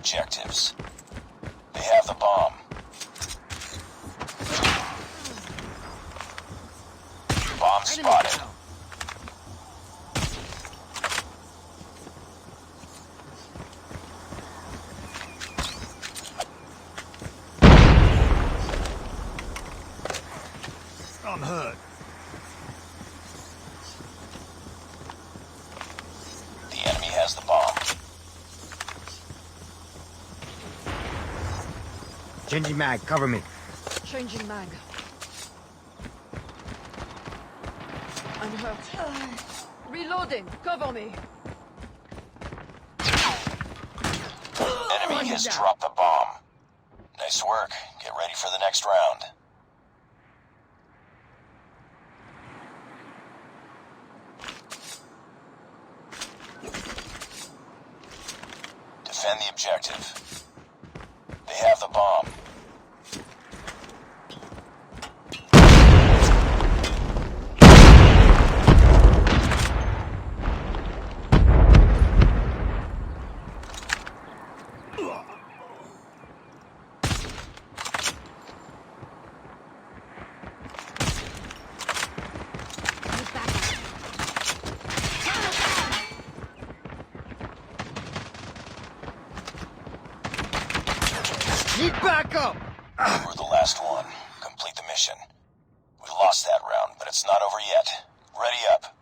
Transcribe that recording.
objectives. They have the bomb. Bomb spotted. I'm hurt. The enemy has the bomb. Changing mag, cover me. Changing mag. I'm hurt. Reloading. Cover me. Enemy has dropped the bomb. Nice work. Get ready for the next round. Defend the objective. They have the bomb. Need backup! We're the last one. Complete the mission. We lost that round, but it's not over yet. Ready up.